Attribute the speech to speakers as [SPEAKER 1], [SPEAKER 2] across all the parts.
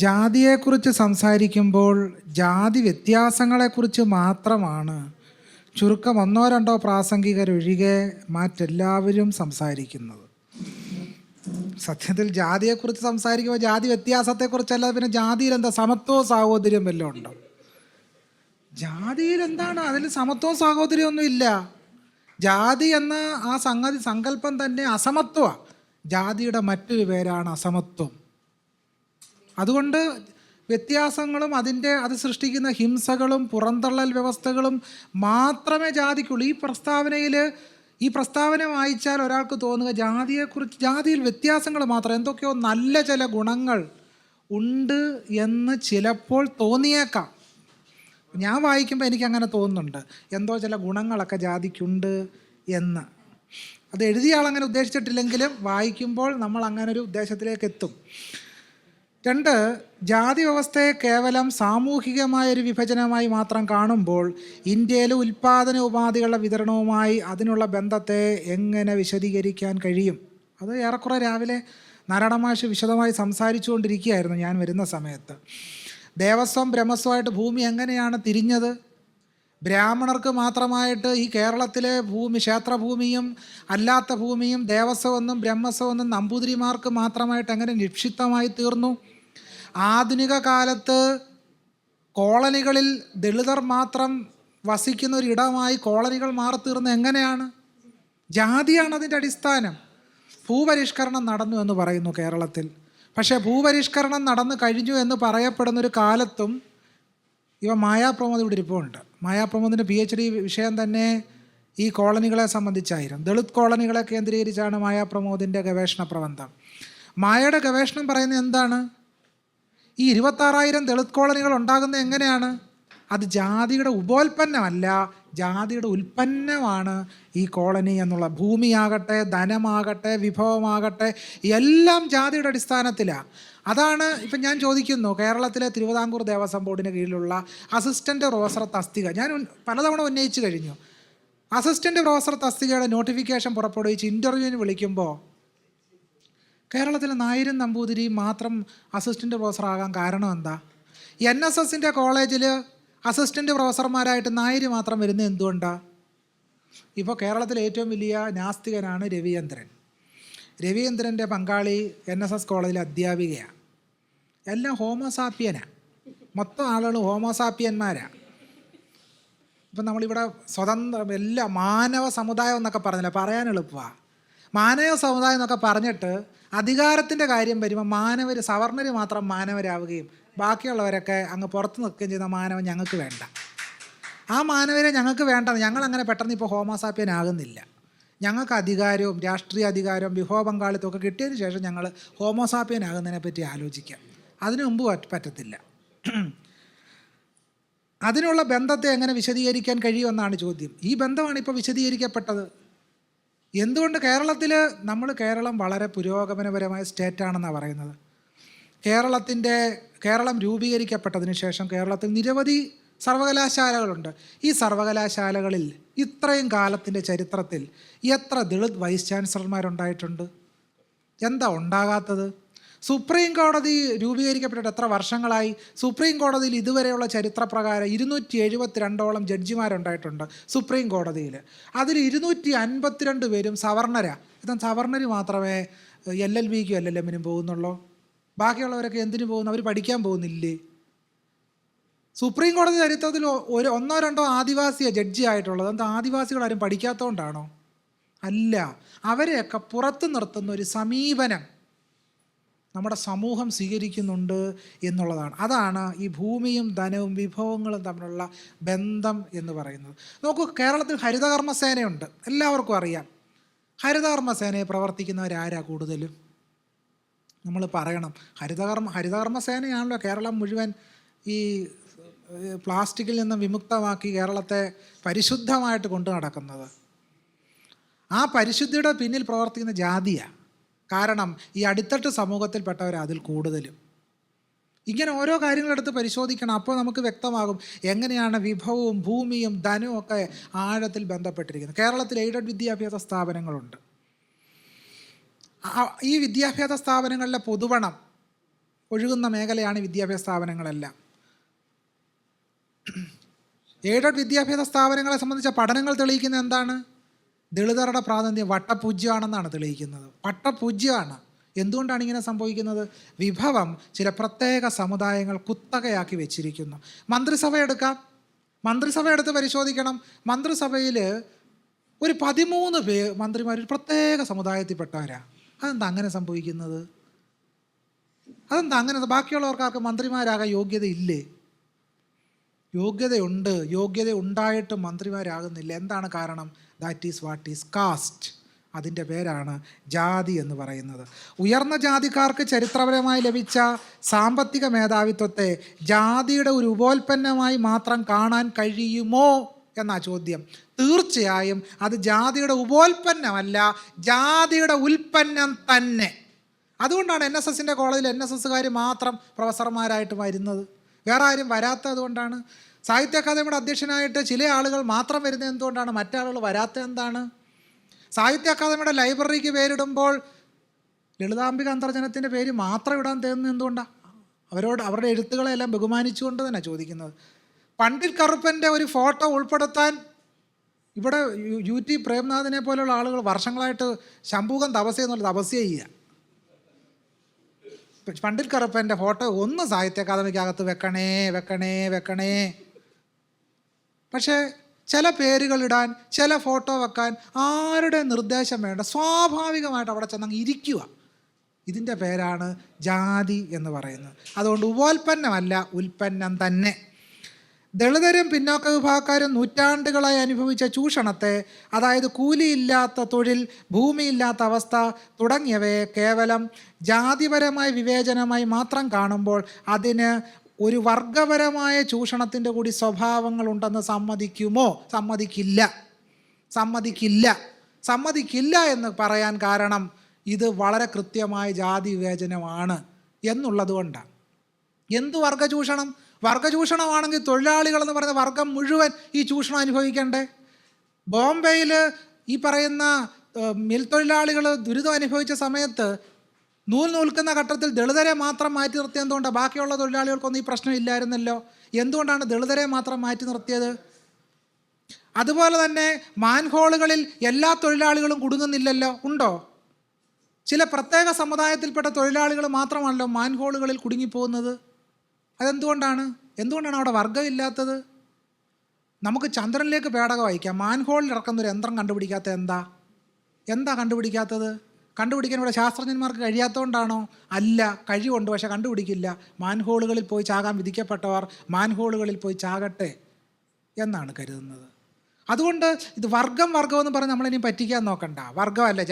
[SPEAKER 1] ജാതിയെക്കുറിച്ച് സംസാരിക്കുമ്പോൾ ജാതി വ്യത്യാസങ്ങളെക്കുറിച്ച് മാത്രമാണ് ചുരുക്കം ഒന്നോ രണ്ടോ പ്രാസംഗികരൊഴികെ മറ്റെല്ലാവരും സംസാരിക്കുന്നത്. സത്യത്തിൽ ജാതിയെക്കുറിച്ച് സംസാരിക്കുമ്പോൾ ജാതി വ്യത്യാസത്തെക്കുറിച്ചല്ല, പിന്നെ ജാതിയിൽ എന്താ സമത്വവും സാഹോദര്യം വല്ലതും ഉണ്ടോ? ജാതിയിൽ എന്താണ്? അതിൽ സമത്വവും സാഹോദര്യമൊന്നും ഇല്ല. ജാതി എന്ന ആ സംഗതി സങ്കല്പം തന്നെ അസമത്വമാണ്. ജാതിയുടെ മറ്റൊരു പേരാണ് അസമത്വം. അതുകൊണ്ട് വ്യത്യാസങ്ങളും അത് സൃഷ്ടിക്കുന്ന ഹിംസകളും പുറന്തള്ളൽ വ്യവസ്ഥകളും മാത്രമേ ജാതിക്കുള്ളൂ. ഈ പ്രസ്താവന വായിച്ചാൽ ഒരാൾക്ക് തോന്നുക ജാതിയിൽ വ്യത്യാസങ്ങൾ മാത്രം, എന്തൊക്കെയോ നല്ല ചില ഗുണങ്ങൾ ഉണ്ട് എന്ന് ചിലപ്പോൾ തോന്നിയേക്കാം. ഞാൻ വായിക്കുമ്പോൾ എനിക്കങ്ങനെ തോന്നുന്നുണ്ട്, എന്തോ ചില ഗുണങ്ങളൊക്കെ ജാതിക്കുണ്ട് എന്ന്. അത് എഴുതിയ ആളങ്ങനെ ഉദ്ദേശിച്ചിട്ടില്ലെങ്കിലും വായിക്കുമ്പോൾ നമ്മൾ അങ്ങനൊരു ഉദ്ദേശത്തിലേക്ക് എത്തും. 2, ജാതി വ്യവസ്ഥയെ കേവലം സാമൂഹികമായൊരു വിഭജനമായി മാത്രം കാണുമ്പോൾ ഇന്ത്യയിലെ ഉൽപ്പാദന ഉപാധികളുടെ വിതരണവുമായി അതിനുള്ള ബന്ധത്തെ എങ്ങനെ വിശദീകരിക്കാൻ കഴിയും? അത് ഏറെക്കുറെ രാവിലെ നാരായണമാഷ് വിശദമായി സംസാരിച്ചുകൊണ്ടിരിക്കുകയായിരുന്നു ഞാൻ വരുന്ന സമയത്ത്. ദേവസ്വം ബ്രഹ്മസ്വമായിട്ട് ഭൂമി എങ്ങനെയാണ് തിരിഞ്ഞത്? ബ്രാഹ്മണർക്ക് മാത്രമായിട്ട് ഈ കേരളത്തിലെ ഭൂമി, ക്ഷേത്രഭൂമിയും അല്ലാത്ത ഭൂമിയും ദേവസ്വമെന്നും ബ്രഹ്മസ്വമെന്നും നമ്പൂതിരിമാർക്ക് മാത്രമായിട്ട് എങ്ങനെ നിക്ഷിപ്തമായി തീർന്നു? ആധുനിക കാലത്ത് കോളനികളിൽ ദളിതർ മാത്രം വസിക്കുന്ന ഒരിടമായി കോളനികൾ മാറിത്തീർന്നത് എങ്ങനെയാണ്? ജാതിയാണ് അതിൻ്റെ അടിസ്ഥാനം. ഭൂപരിഷ്കരണം നടന്നു എന്ന് പറയുന്നു കേരളത്തിൽ. പക്ഷേ ഭൂപരിഷ്കരണം നടന്നു കഴിഞ്ഞു എന്ന് പറയപ്പെടുന്നൊരു കാലത്തും മായാപ്രമോദ് ഇവിടെ ഇരിപ്പുണ്ട്. മായാപ്രമോദിൻ്റെ PhD വിഷയം തന്നെ ഈ കോളനികളെ സംബന്ധിച്ചായിരുന്നു. ദളിത് കോളനികളെ കേന്ദ്രീകരിച്ചാണ് മായാപ്രമോദിൻ്റെ ഗവേഷണ പ്രബന്ധം. മായയുടെ ഗവേഷണം പറയുന്നത് എന്താണ്? ഈ 26,000 ദളിത് കോളനികൾ ഉണ്ടാകുന്നത് എങ്ങനെയാണ്? അത് ജാതിയുടെ ഉപോൽപ്പന്നമല്ല, ജാതിയുടെ ഉൽപ്പന്നമാണ് ഈ കോളനി എന്നുള്ള. ഭൂമിയാകട്ടെ, ധനമാകട്ടെ, വിഭവമാകട്ടെ, എല്ലാം ജാതിയുടെ അടിസ്ഥാനത്തിലാണ്. അതാണ് ഇപ്പം ഞാൻ ചോദിക്കുന്നു, കേരളത്തിലെ തിരുവിതാംകൂർ ദേവസ്വം ബോർഡിന് കീഴിലുള്ള അസിസ്റ്റൻ്റ് പ്രൊഫസർ തസ്തിക ഞാൻ പലതവണ ഉന്നയിച്ചു കഴിഞ്ഞു. അസിസ്റ്റൻ്റ് പ്രൊഫസർ തസ്തികയുടെ നോട്ടിഫിക്കേഷൻ പുറപ്പെടുവിച്ച് ഇൻ്റർവ്യൂവിന് വിളിക്കുമ്പോൾ കേരളത്തിലെ നായരും നമ്പൂതിരിയും മാത്രം അസിസ്റ്റൻ്റ് പ്രൊഫസറാകാൻ കാരണം എന്താ? NSSൻ്റെ കോളേജിൽ അസിസ്റ്റൻ്റ് പ്രൊഫസർമാരായിട്ട് നായർ മാത്രം വരുന്നത് എന്തുകൊണ്ടാണ്? ഇപ്പോൾ കേരളത്തിലെ ഏറ്റവും വലിയ നാസ്തികനാണ് രവീന്ദ്രൻ. രവീന്ദ്രൻ്റെ പങ്കാളി NSS കോളേജിലെ അധ്യാപികയാണ്. എല്ലാം ഹോമോസാപ്പിയനാണ്, മൊത്തം ആളുകൾ ഹോമോസാപ്പിയന്മാരാണ്. ഇപ്പം നമ്മളിവിടെ എല്ലാ മാനവ സമുദായം എന്നൊക്കെ പറഞ്ഞില്ല, പറയാൻ എളുപ്പമാണ്. മാനവ സമുദായം എന്നൊക്കെ പറഞ്ഞിട്ട് അധികാരത്തിൻ്റെ കാര്യം വരുമ്പോൾ സവർണർ മാത്രം മാനവരാവുകയും ബാക്കിയുള്ളവരൊക്കെ അങ്ങ് പുറത്ത് നിൽക്കുകയും ചെയ്യുന്ന മാനവൻ ഞങ്ങൾക്ക് വേണ്ട. ആ മാനവരെ ഞങ്ങൾക്ക് വേണ്ട. ഞങ്ങളങ്ങനെ പെട്ടെന്ന് ഇപ്പോൾ ഹോമോസാപ്പിയൻ ആകുന്നില്ല. ഞങ്ങൾക്ക് അധികാരവും രാഷ്ട്രീയ അധികാരവും വിഭവ പങ്കാളിത്തവും ഒക്കെ കിട്ടിയതിന് ശേഷം ഞങ്ങൾ ഹോമോസാപ്പിയൻ ആകുന്നതിനെ പറ്റി ആലോചിക്കാം. അതിനു മുമ്പ് പറ്റത്തില്ല. അതിനുള്ള ബന്ധത്തെ എങ്ങനെ വിശദീകരിക്കാൻ കഴിയുമെന്നാണ് ചോദ്യം. ഈ ബന്ധമാണ് ഇപ്പോൾ വിശദീകരിക്കപ്പെട്ടത്. എന്തുകൊണ്ട് കേരളം വളരെ പുരോഗമനപരമായ സ്റ്റേറ്റാണെന്നാണ് പറയുന്നത്. കേരളം രൂപീകരിക്കപ്പെട്ടതിന് ശേഷം കേരളത്തിൽ നിരവധി സർവകലാശാലകളുണ്ട്. ഈ സർവകലാശാലകളിൽ ഇത്രയും കാലത്തിൻ്റെ ചരിത്രത്തിൽ എത്ര ദളിത് വൈസ് ചാൻസലർമാരുണ്ടായിട്ടുണ്ട്? എന്താ ഉണ്ടാകാത്തത്? സുപ്രീം കോടതി രൂപീകരിക്കപ്പെട്ടിട്ട് എത്ര വർഷങ്ങളായി? സുപ്രീം കോടതിയിൽ ഇതുവരെയുള്ള ചരിത്രപ്രകാരം 272ഓളം ജഡ്ജിമാരുണ്ടായിട്ടുണ്ട് സുപ്രീം കോടതിയിൽ. അതിൽ 252 പേരും സവർണരാ. ഇതാ സവർണർ മാത്രമേ LLBക്കും LLMനും പോകുന്നുള്ളൂ. ബാക്കിയുള്ളവരൊക്കെ എന്തിനു പോകുന്നു? അവർ പഠിക്കാൻ പോകുന്നില്ലേ? സുപ്രീം കോടതി ചരിത്രത്തിൽ ഒന്നോ രണ്ടോ ആദിവാസിയെ ജഡ്ജി ആയിട്ടുള്ളത്. എന്താ ആദിവാസികളാരും പഠിക്കാത്തതുകൊണ്ടാണോ? അല്ല, അവരെയൊക്കെ പുറത്തു നിർത്തുന്ന ഒരു സമീപനം നമ്മുടെ സമൂഹം സ്വീകരിക്കുന്നുണ്ട് എന്നുള്ളതാണ്. അതാണ് ഈ ഭൂമിയും ധനവും വിഭവങ്ങളും തമ്മിലുള്ള ബന്ധം എന്ന് പറയുന്നത്. നോക്കൂ, കേരളത്തിൽ ഹരിതകർമ്മസേനയുണ്ട്, എല്ലാവർക്കും അറിയാം. ഹരിതകർമ്മസേനയെ പ്രവർത്തിക്കുന്നവരാരാ കൂടുതലും? നമ്മൾ പറയണം. ഹരിതകർമ്മസേനയാണല്ലോ കേരളം മുഴുവൻ ഈ പ്ലാസ്റ്റിക്കിൽ നിന്നും വിമുക്തമാക്കി കേരളത്തെ പരിശുദ്ധമായിട്ട് കൊണ്ടു നടക്കുന്നത്. ആ പരിശുദ്ധിയുടെ പിന്നിൽ പ്രവർത്തിക്കുന്ന ജാതിയാണ്. കാരണം ഈ അടിത്തട്ട് സമൂഹത്തിൽപ്പെട്ടവർ അതിൽ കൂടുതലും. ഇങ്ങനെ ഓരോ കാര്യങ്ങളെടുത്ത് പരിശോധിക്കണം. അപ്പോൾ നമുക്ക് വ്യക്തമാകും എങ്ങനെയാണ് വിഭവവും ഭൂമിയും ധനവും ഒക്കെ ആഴത്തിൽ ബന്ധപ്പെട്ടിരിക്കുന്നത്. കേരളത്തിൽ എയ്ഡഡ് വിദ്യാഭ്യാസ സ്ഥാപനങ്ങളുണ്ട്. ഈ വിദ്യാഭ്യാസ സ്ഥാപനങ്ങളിലെ പൊതുപണം ഒഴുകുന്ന മേഖലയാണ് വിദ്യാഭ്യാസ സ്ഥാപനങ്ങളെല്ലാം. എയ്ഡഡ് വിദ്യാഭ്യാസ സ്ഥാപനങ്ങളെ സംബന്ധിച്ച പഠനങ്ങൾ തെളിയിക്കുന്നത് എന്താണ്? ദളിതരുടെ പ്രാതിനിധ്യം വട്ടപൂജ്യമാണെന്നാണ് തെളിയിക്കുന്നത്. വട്ടപൂജ്യമാണ്. എന്തുകൊണ്ടാണ് ഇങ്ങനെ സംഭവിക്കുന്നത്? വിഭവം ചില പ്രത്യേക സമുദായങ്ങൾ കുത്തകയാക്കി വെച്ചിരിക്കുന്നു. മന്ത്രിസഭ എടുക്കാം. മന്ത്രിസഭ എടുത്ത് പരിശോധിക്കണം. മന്ത്രിസഭയിൽ ഒരു 13 മന്ത്രിമാർ ഒരു പ്രത്യേക സമുദായത്തിൽപ്പെട്ടവരാണ്. അതെന്താ അങ്ങനെ സംഭവിക്കുന്നത്? അതെന്താ അങ്ങനെ? ബാക്കിയുള്ളവർക്കാർക്ക് മന്ത്രിമാരാകാൻ യോഗ്യതയില്ലേ? യോഗ്യതയുണ്ട്. യോഗ്യത ഉണ്ടായിട്ട് മന്ത്രിമാരാകുന്നില്ല. എന്താണ് കാരണം? That is what is caste. അതിൻ്റെ പേരാണ് ജാതി എന്ന് പറയുന്നത്. ഉയർന്ന ജാതിക്കാർക്ക് ചരിത്രപരമായി ലഭിച്ച സാമ്പത്തിക മേധാവിത്വത്തെ ജാതിയുടെ ഒരു ഉപോൽപ്പന്നമായി മാത്രം കാണാൻ കഴിയുമോ എന്നാ ചോദ്യം. തീർച്ചയായും അത് ജാതിയുടെ ഉപോൽപ്പന്നമല്ല, ജാതിയുടെ ഉൽപ്പന്നം തന്നെ. അതുകൊണ്ടാണ് NSSൻ്റെ കോളേജിൽ NSSകാർ മാത്രം പ്രൊഫസർമാരായിട്ട് വരുന്നത്. വേറെ ആരും വരാത്തത് കൊണ്ടാണ്. സാഹിത്യ അക്കാദമിയുടെ അധ്യക്ഷനായിട്ട് ചില ആളുകൾ മാത്രം വരുന്നത് എന്തുകൊണ്ടാണ്? മറ്റാളുകൾ വരാത്തത് എന്താണ്? സാഹിത്യ അക്കാദമിയുടെ ലൈബ്രറിക്ക് പേരിടുമ്പോൾ ലളിതാംബിക അന്തർജനത്തിൻ്റെ പേര് മാത്രം ഇടാൻ തേടുന്നത് എന്തുകൊണ്ടാണ്? അവരുടെ എഴുത്തുകളെല്ലാം ബഹുമാനിച്ചുകൊണ്ട് തന്നെ ചോദിക്കുന്നത്. പണ്ഡിറ്റ് കറുപ്പൻ്റെ ഒരു ഫോട്ടോ ഉൾപ്പെടുത്താൻ ഇവിടെ UT പ്രേംനാഥിനെ പോലെയുള്ള ആളുകൾ വർഷങ്ങളായിട്ട് ശംഭൂകം തപസ്യ എന്നുള്ള തപസ്യ ചെയ്യുക. പണ്ഡിറ്റ് കറുപ്പൻ്റെ ഫോട്ടോ ഒന്ന് സാഹിത്യ അക്കാദമിക്കകത്ത് വെക്കണേ. പക്ഷേ ചില പേരുകളിടാൻ, ചില ഫോട്ടോ വെക്കാൻ ആരുടെ നിർദ്ദേശം വേണ്ട, സ്വാഭാവികമായിട്ട് അവിടെ ചെന്നങ്ങ് ഇരിക്കുക. ഇതിൻ്റെ പേരാണ് ജാതി എന്ന് പറയുന്നത്. അതുകൊണ്ട് ഉപോൽപ്പന്നമല്ല, ഉൽപ്പന്നം തന്നെ. ദളിതരും പിന്നോക്ക വിഭാഗക്കാരും നൂറ്റാണ്ടുകളായി അനുഭവിച്ച ചൂഷണത്തെ, അതായത് കൂലിയില്ലാത്ത തൊഴിൽ, ഭൂമിയില്ലാത്ത അവസ്ഥ തുടങ്ങിയവയെ കേവലം ജാതിപരമായ വിവേചനമായി മാത്രം കാണുമ്പോൾ അതിന് ഒരു വർഗപരമായ ചൂഷണത്തിൻ്റെ കൂടി സ്വഭാവങ്ങളുണ്ടെന്ന് സമ്മതിക്കുമോ? സമ്മതിക്കില്ല എന്ന് പറയാൻ കാരണം ഇത് വളരെ കൃത്യമായ ജാതി വിവേചനമാണ് എന്നുള്ളത് കൊണ്ടാണ്. എന്ത് വർഗചൂഷണം? വർഗചൂഷണമാണെങ്കിൽ തൊഴിലാളികളെന്ന് പറയുന്ന വർഗം മുഴുവൻ ഈ ചൂഷണം അനുഭവിക്കണ്ടേ? ബോംബെയിൽ ഈ പറയുന്ന മിൽ തൊഴിലാളികൾ ദുരിതം അനുഭവിച്ച സമയത്ത് നൂൽക്കുന്ന ഘട്ടത്തിൽ ദളിതരെ മാത്രം മാറ്റി നിർത്തിയത് എന്തുകൊണ്ടാണ്? ബാക്കിയുള്ള തൊഴിലാളികൾക്കൊന്നും ഈ പ്രശ്നം ഇല്ലായിരുന്നല്ലോ. എന്തുകൊണ്ടാണ് ദളിതരെ മാത്രം മാറ്റി നിർത്തിയത്? അതുപോലെ തന്നെ മാൻഹോളുകളിൽ എല്ലാ തൊഴിലാളികളും കുടുങ്ങുന്നില്ലല്ലോ. ഉണ്ടോ? ചില പ്രത്യേക സമുദായത്തിൽപ്പെട്ട തൊഴിലാളികൾ മാത്രമാണല്ലോ മാൻഹോളുകളിൽ കുടുങ്ങിപ്പോകുന്നത്. അതെന്തുകൊണ്ടാണ്? അവിടെ വർഗമില്ലാത്തത്? നമുക്ക് ചന്ദ്രനിലേക്ക് പേടകം അയക്കാം. മാൻഹോളിൽ ഇറക്കുന്നൊരു യന്ത്രം കണ്ടുപിടിക്കാത്തത് എന്താ കണ്ടുപിടിക്കാത്തത്? കണ്ടുപിടിക്കാൻ ഇവിടെ ശാസ്ത്രജ്ഞന്മാർക്ക് കഴിയാത്തതുകൊണ്ടാണോ? അല്ല, കഴിവുണ്ട്, പക്ഷെ കണ്ടുപിടിക്കില്ല. മാൻഹോളുകളിൽ പോയി ചാകാൻ വിധിക്കപ്പെട്ടവർ മാൻഹോളുകളിൽ പോയി ചാകട്ടെ എന്നാണ് കരുതുന്നത്. അതുകൊണ്ട് ഇത് വർഗമെന്ന് പറഞ്ഞ് നമ്മളിനി പറ്റിക്കാൻ നോക്കണ്ട. വർഗമല്ല,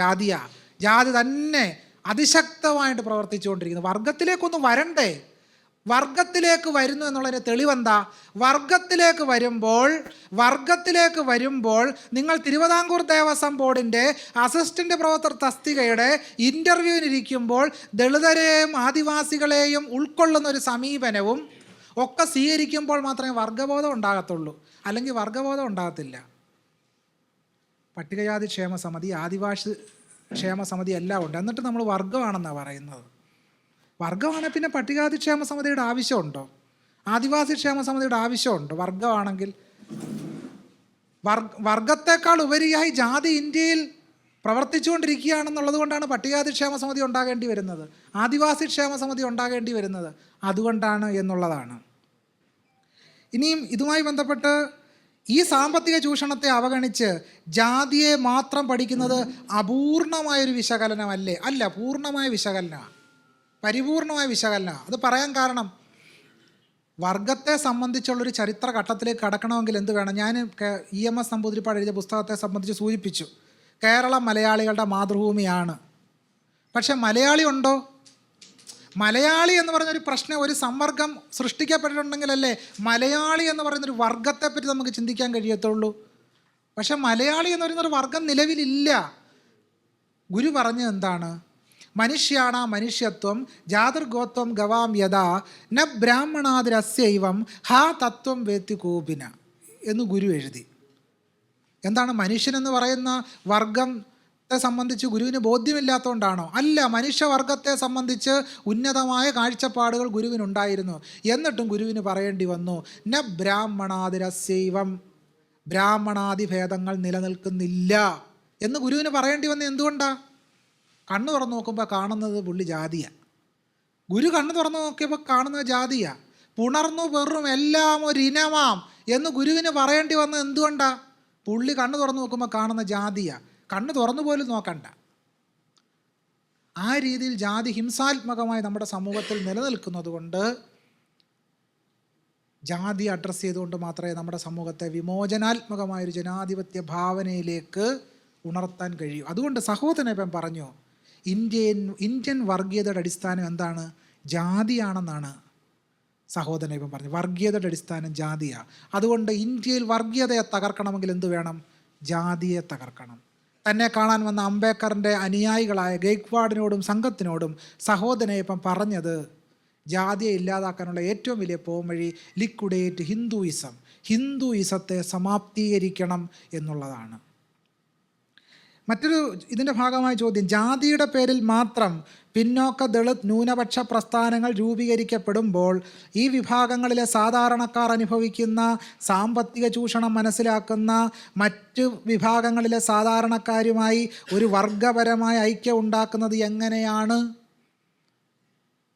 [SPEAKER 1] ജാതി തന്നെ അതിശക്തമായിട്ട് പ്രവർത്തിച്ചുകൊണ്ടിരിക്കുന്നത്. വർഗത്തിലേക്കൊന്ന് വരണ്ടേ? വർഗത്തിലേക്ക് വരുന്നു എന്നുള്ളതിന് തെളിവെന്താ? വർഗത്തിലേക്ക് വരുമ്പോൾ നിങ്ങൾ തിരുവിതാംകൂർ ദേവസ്വം ബോർഡിൻ്റെ അസിസ്റ്റൻ്റ് പ്രൊഫസർ തസ്തികയുടെ ഇൻ്റർവ്യൂവിനിരിക്കുമ്പോൾ ദളിതരെയും ആദിവാസികളെയും ഉൾക്കൊള്ളുന്ന ഒരു സമീപനവും ഒക്കെ സ്വീകരിക്കുമ്പോൾ മാത്രമേ വർഗബോധം ഉണ്ടാകത്തുള്ളൂ. അല്ലെങ്കിൽ വർഗബോധം ഉണ്ടാകത്തില്ല. പട്ടികജാതി ക്ഷേമ സമിതി, ആദിവാസി ക്ഷേമ സമിതി എല്ലാം ഉണ്ട്. എന്നിട്ട് നമ്മൾ വർഗമാണെന്നാണ് പറയുന്നത്. വർഗമാണെങ്കിൽ പിന്നെ പട്ടികജാതി ക്ഷേമ സമിതിയുടെ ആവശ്യമുണ്ടോ? ആദിവാസി ക്ഷേമ സമിതിയുടെ ആവശ്യമുണ്ടോ? വർഗമാണെങ്കിൽ വർഗത്തെക്കാൾ ഉപരിയായി ജാതി ഇന്ത്യയിൽ പ്രവർത്തിച്ചുകൊണ്ടിരിക്കുകയാണെന്നുള്ളത് കൊണ്ടാണ് പട്ടികജാതി ക്ഷേമ സമിതി ഉണ്ടാകേണ്ടി വരുന്നത്, ആദിവാസി ക്ഷേമ സമിതി ഉണ്ടാകേണ്ടി വരുന്നത്. അതുകൊണ്ടാണ് എന്നുള്ളതാണ്. ഇനിയും ഇതുമായി ബന്ധപ്പെട്ട് ഈ സാമ്പത്തിക ചൂഷണത്തെ അവഗണിച്ച് ജാതിയെ മാത്രം പഠിക്കുന്നത് അപൂർണമായൊരു വിശകലനമല്ലേ? അല്ല, പൂർണ്ണമായ വിശകലനമാണ്, പരിപൂർണമായ വിശകലനമാണ്. അത് പറയാൻ കാരണം വർഗത്തെ സംബന്ധിച്ചുള്ളൊരു ചരിത്ര ഘട്ടത്തിലേക്ക് കടക്കണമെങ്കിൽ എന്ത് വേണം? ഞാൻ EMS നമ്പൂതിരിപ്പാട് എഴുതിയ പുസ്തകത്തെ സംബന്ധിച്ച് സൂചിപ്പിച്ചു. കേരളം മലയാളികളുടെ മാതൃഭൂമിയാണ്. പക്ഷെ മലയാളി ഉണ്ടോ? മലയാളി എന്ന് പറഞ്ഞൊരു പ്രശ്നം, ഒരു സംവർഗം സൃഷ്ടിക്കപ്പെട്ടിട്ടുണ്ടെങ്കിലല്ലേ മലയാളി എന്ന് പറയുന്നൊരു വർഗത്തെപ്പറ്റി നമുക്ക് ചിന്തിക്കാൻ കഴിയത്തുള്ളൂ. പക്ഷെ മലയാളി എന്ന് പറയുന്നൊരു വർഗം നിലവിലില്ല. ഗുരു പറഞ്ഞത് എന്താണ്? മനുഷ്യാണ മനുഷ്യത്വം ജാതിർഗോത്വം ഗവാം യഥാ ന ബ്രാഹ്മണാതിരസ്യൈവം ഹാ തത്വം വേത്തി കോപിന എന്ന് ഗുരു എഴുതി. എന്താണ് മനുഷ്യനെന്ന് പറയുന്ന വർഗം സംബന്ധിച്ച് ഗുരുവിന് ബോധ്യമില്ലാത്തതുകൊണ്ടാണോ? അല്ല, മനുഷ്യവർഗത്തെ സംബന്ധിച്ച് ഉന്നതമായ കാഴ്ചപ്പാടുകൾ ഗുരുവിനുണ്ടായിരുന്നു. എന്നിട്ടും ഗുരുവിന് പറയേണ്ടി വന്നു ന ബ്രാഹ്മണാതിരസ്യൈവം, ബ്രാഹ്മണാദി ഭേദങ്ങൾ നിലനിൽക്കുന്നില്ല എന്ന് ഗുരുവിന് പറയേണ്ടി വന്നത് എന്തുകൊണ്ടാണ്? കണ്ണ് തുറന്ന് നോക്കുമ്പോൾ കാണുന്നത് പുള്ളി ജാതിയാണ്. ഗുരു കണ്ണ് തുറന്ന് നോക്കിയപ്പോൾ കാണുന്നത് ജാതിയാണ്. പുണർന്നു വെറും എല്ലാം ഒരിനമാം എന്ന് ഗുരുവിന് പറയേണ്ടി വന്നത് എന്തുകൊണ്ടാണ്? പുള്ളി കണ്ണ് തുറന്ന് നോക്കുമ്പോൾ കാണുന്ന ജാതിയാണ്. കണ്ണ് തുറന്നു പോലും നോക്കണ്ട. ആ രീതിയിൽ ജാതി ഹിംസാത്മകമായി നമ്മുടെ സമൂഹത്തിൽ നിലനിൽക്കുന്നത് കൊണ്ട്, ജാതി അഡ്രസ്സ് ചെയ്തുകൊണ്ട് മാത്രമേ നമ്മുടെ സമൂഹത്തെ വിമോചനാത്മകമായൊരു ജനാധിപത്യ ഭാവനയിലേക്ക് ഉണർത്താൻ കഴിയൂ. അതുകൊണ്ട് സഹോദരൻ ഇപ്പം പറഞ്ഞു, ഇന്ത്യൻ വർഗീയതയുടെ അടിസ്ഥാനം എന്താണ്? ജാതിയാണെന്നാണ് സഹോദരൻ ഇപ്പം പറഞ്ഞു. വർഗീയതയുടെ അടിസ്ഥാനം ജാതിയാണ്. അതുകൊണ്ട് ഇന്ത്യയിൽ വർഗീയതയെ തകർക്കണമെങ്കിൽ എന്ത് വേണം? ജാതിയെ തകർക്കണം. തന്നെ കാണാൻ വന്ന അംബേദ്കറിൻ്റെ അനുയായികളായ ഗെയ്ക്വാഡിനോടും സംഘത്തിനോടും സഹോദരൻ ഇപ്പം പറഞ്ഞത്, ജാതിയെ ഇല്ലാതാക്കാനുള്ള ഏറ്റവും വലിയ പോംവഴി ലിക്വിഡേറ്റ് ഹിന്ദുയിസം, ഹിന്ദുയിസത്തെ സമാപ്തീകരിക്കണം എന്നുള്ളതാണ്. മറ്റൊരു ഇതിൻ്റെ ഭാഗമായ ചോദ്യം, ജാതിയുടെ പേരിൽ മാത്രം പിന്നോക്ക ദളിത് ന്യൂനപക്ഷ പ്രസ്ഥാനങ്ങൾ രൂപീകരിക്കപ്പെടുമ്പോൾ ഈ വിഭാഗങ്ങളിലെ സാധാരണക്കാർ അനുഭവിക്കുന്ന സാമ്പത്തിക ചൂഷണം മനസ്സിലാക്കുന്ന മറ്റ് വിഭാഗങ്ങളിലെ സാധാരണക്കാരുമായി ഒരു വർഗപരമായ ഐക്യം ഉണ്ടാക്കുന്നത് എങ്ങനെയാണ്?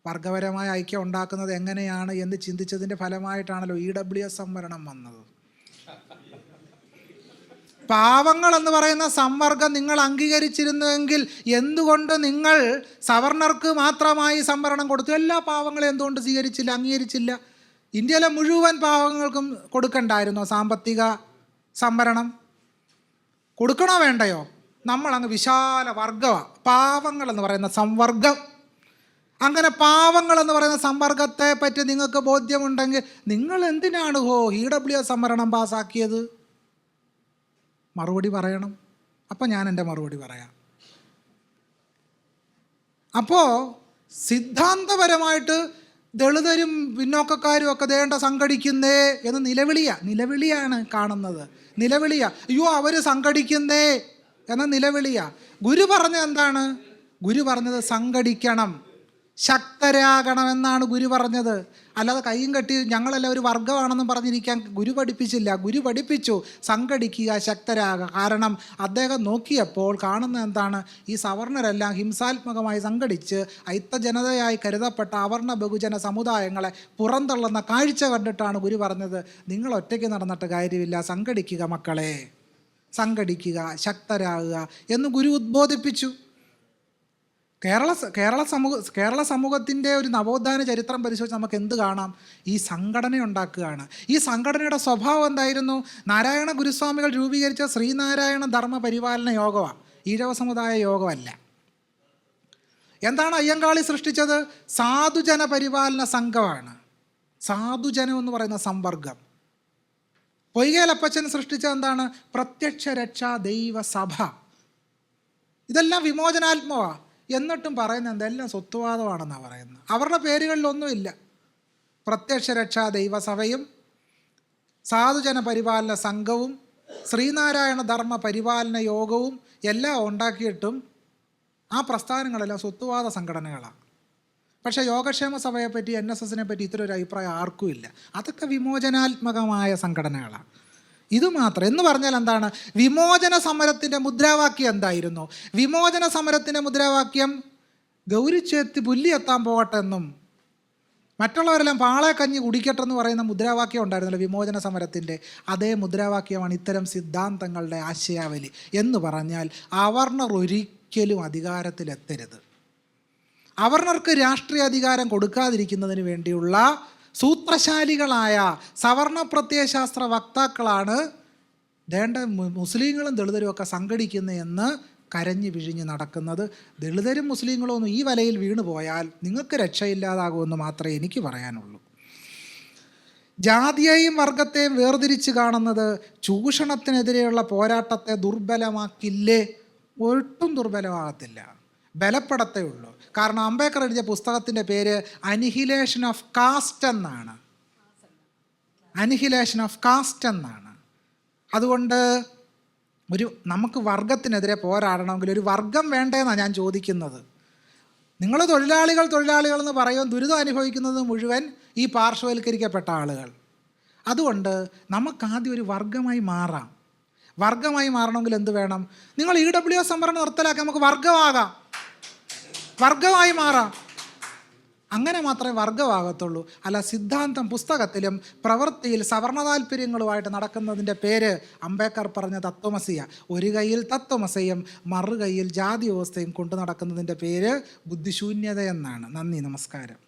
[SPEAKER 1] വർഗപരമായ ഐക്യം ഉണ്ടാക്കുന്നത് എങ്ങനെയാണ് എന്ന് ചിന്തിച്ചതിൻ്റെ ഫലമായിട്ടാണല്ലോ EWS സംവരണം വന്നത്. പാവങ്ങൾ എന്ന് പറയുന്ന സംവർഗം നിങ്ങൾ അംഗീകരിച്ചിരുന്നുവെങ്കിൽ എന്തുകൊണ്ട് നിങ്ങൾ സവർണർക്ക് മാത്രമായി സംവരണം കൊടുത്തു? എല്ലാ പാവങ്ങളെ എന്തുകൊണ്ട് സ്വീകരിച്ചില്ല, അംഗീകരിച്ചില്ല? ഇന്ത്യയിലെ മുഴുവൻ പാവങ്ങൾക്കും കൊടുക്കണ്ടായിരുന്നോ സാമ്പത്തിക സംവരണം? കൊടുക്കണോ വേണ്ടയോ? നമ്മളങ്ങ് വിശാല വർഗമാണ് പാവങ്ങൾ എന്ന് പറയുന്ന സംവർഗം. അങ്ങനെ പാവങ്ങൾ എന്ന് പറയുന്ന സംവർഗത്തെ പറ്റി നിങ്ങൾക്ക് ബോധ്യമുണ്ടെങ്കിൽ നിങ്ങൾ എന്തിനാണ് EWS സംവരണം പാസ്സാക്കിയത്? മറുപടി പറയണം. അപ്പം ഞാൻ എൻ്റെ മറുപടി പറയാം. അപ്പോൾ സിദ്ധാന്തപരമായിട്ട് ദളിതരും പിന്നോക്കക്കാരും ഒക്കെ ദേണ്ട സംഘടിക്കുന്നേ എന്ന് നിലവിളിയാണ് കാണുന്നത്. അയ്യോ അവർ സംഘടിക്കുന്നേ എന്ന നിലവിളിയാണ്. ഗുരു പറഞ്ഞത് എന്താണ്? ഗുരു പറഞ്ഞത് സംഘടിക്കണം, ശക്തരാകണമെന്നാണ് ഗുരു പറഞ്ഞത്. അല്ലാതെ കൈയും കെട്ടി ഞങ്ങളെല്ലാം ഒരു വർഗമാണെന്നും പറഞ്ഞിരിക്കാൻ ഗുരു പഠിപ്പിച്ചില്ല. ഗുരു പഠിപ്പിച്ചു സംഘടിക്കുക, ശക്തരാകുക. കാരണം അദ്ദേഹം നോക്കിയപ്പോൾ കാണുന്നത് എന്താണ്? ഈ സവർണരെല്ലാം ഹിംസാത്മകമായി സംഘടിച്ച് അയിത്ത ജനതയായി കരുതപ്പെട്ട അവർണ ബഹുജന സമുദായങ്ങളെ പുറന്തള്ളുന്ന കാഴ്ച കണ്ടിട്ടാണ് ഗുരു പറഞ്ഞത്, നിങ്ങൾ ഒറ്റയ്ക്ക് നടന്നിട്ട് കാര്യമില്ല, സംഘടിക്കുക മക്കളെ, സംഘടിക്കുക, ശക്തരാകുക എന്ന് ഗുരു ഉദ്ബോധിപ്പിച്ചു. കേരള സമൂഹത്തിൻ്റെ ഒരു നവോത്ഥാന ചരിത്രം പരിശോധിച്ച് നമുക്ക് എന്ത് കാണാം? ഈ സംഘടന ഉണ്ടാക്കുകയാണ്. ഈ സംഘടനയുടെ സ്വഭാവം എന്തായിരുന്നു? നാരായണ ഗുരുസ്വാമികൾ രൂപീകരിച്ച ശ്രീനാരായണ ധർമ്മ പരിപാലന യോഗമാണ്, ഈഴവ സമുദായ യോഗമല്ല. എന്താണ് അയ്യങ്കാളി സൃഷ്ടിച്ചത്? സാധുജന പരിപാലന സംഘമാണ്. സാധുജനം എന്ന് പറയുന്ന സംവർഗം. പൊയ്കേലപ്പച്ചൻ സൃഷ്ടിച്ചത് എന്താണ്? പ്രത്യക്ഷ രക്ഷാ ദൈവ സഭ. ഇതെല്ലാം വിമോചനാത്മകമാണ്. എന്നിട്ടും പറയുന്നത് എന്തെല്ലാം സ്വത്വവാദമാണെന്നാണ് പറയുന്നത്. അവരുടെ പേരുകളിലൊന്നുമില്ല. പ്രത്യക്ഷ രക്ഷാ ദൈവസഭയും സാധുജന പരിപാലന സംഘവും ശ്രീനാരായണ ധർമ്മ പരിപാലന യോഗവും എല്ലാം ഉണ്ടാക്കിയിട്ടും ആ പ്രസ്ഥാനങ്ങളെല്ലാം സ്വത്വവാദ സംഘടനകളാണ്. പക്ഷേ യോഗക്ഷേമ സഭയെപ്പറ്റി, NSSനെ പറ്റി ഇത്തരം ഒരു അഭിപ്രായം ആർക്കും ഇല്ല. അതൊക്കെ വിമോചനാത്മകമായ സംഘടനകളാണ്. ഇതുമാത്രം എന്ന് പറഞ്ഞാൽ എന്താണ്? വിമോചന സമരത്തിൻ്റെ മുദ്രാവാക്യം എന്തായിരുന്നു? വിമോചന സമരത്തിൻ്റെ മുദ്രാവാക്യം ഗൗരിച്ചേത്തി പുല്ലി എത്താൻ പോകട്ടെ എന്നും മറ്റുള്ളവരെല്ലാം പാളെ കഞ്ഞി കുടിക്കട്ടെ എന്ന് പറയുന്ന മുദ്രാവാക്യം ഉണ്ടായിരുന്നല്ലോ വിമോചന സമരത്തിൻ്റെ. അതേ മുദ്രാവാക്യമാണ് ഇത്തരം സിദ്ധാന്തങ്ങളുടെ ആശയാവലി. എന്ന് പറഞ്ഞാൽ അവർണർ ഒരിക്കലും അധികാരത്തിലെത്തരുത്, അവർണർക്ക് രാഷ്ട്രീയ അധികാരം കൊടുക്കാതിരിക്കുന്നതിന് വേണ്ടിയുള്ള സൂത്രശാലികളായ സവർണ പ്രത്യയശാസ്ത്ര വക്താക്കളാണ് ദേണ്ട മുസ്ലിങ്ങളും ദളിതരും ഒക്കെ സംഘടിക്കുന്നതെന്ന് കരഞ്ഞു വിഴിഞ്ഞ് നടക്കുന്നത്. ദളിതരും മുസ്ലിങ്ങളും ഒന്നും ഈ വലയിൽ വീണു പോയാൽ നിങ്ങൾക്ക് രക്ഷയില്ലാതാകുമെന്ന് മാത്രമേ എനിക്ക് പറയാനുള്ളൂ. ജാതിയെയും വർഗത്തെയും വേർതിരിച്ച് കാണുന്നത് ചൂഷണത്തിനെതിരെയുള്ള പോരാട്ടത്തെ ദുർബലമാക്കില്ലേ? ഒട്ടും ദുർബലമാകത്തില്ല, ബലപ്പെടത്തേ ഉള്ളൂ. കാരണം അംബേദ്കർ എഴുതിയ പുസ്തകത്തിൻ്റെ പേര് അനിഹിലേഷൻ ഓഫ് കാസ്റ്റ് എന്നാണ്. അനിഹിലേഷൻ ഓഫ് കാസ്റ്റ് എന്നാണ്. അതുകൊണ്ട് നമുക്ക് വർഗത്തിനെതിരെ പോരാടണമെങ്കിൽ ഒരു വർഗം വേണ്ടേന്നാണ് ഞാൻ ചോദിക്കുന്നത്. നിങ്ങൾ തൊഴിലാളികൾ എന്ന് പറയുമ്പോൾ ദുരിതം അനുഭവിക്കുന്നത് മുഴുവൻ ഈ പാർശ്വവൽക്കരിക്കപ്പെട്ട ആളുകൾ. അതുകൊണ്ട് നമുക്കാദ്യം ഒരു വർഗമായി മാറാം. വർഗമായി മാറണമെങ്കിൽ എന്ത് വേണം? നിങ്ങൾ EWS സംവരണം നിർത്തലാക്കി നമുക്ക് വർഗമായി മാറാം. അങ്ങനെ മാത്രമേ വർഗമാകത്തുള്ളൂ. അല്ല സിദ്ധാന്തം പുസ്തകത്തിലും പ്രവൃത്തിയിൽ സവർണ താല്പര്യങ്ങളുമായിട്ട് നടക്കുന്നതിൻ്റെ പേര് അംബേദ്കർ പറഞ്ഞ തത്വമസിയ. ഒരു കയ്യിൽ തത്വമസയും മറു കയ്യിൽ ജാതി വ്യവസ്ഥയും കൊണ്ടു നടക്കുന്നതിൻ്റെ പേര് ബുദ്ധിശൂന്യത എന്നാണ്. നന്ദി, നമസ്കാരം.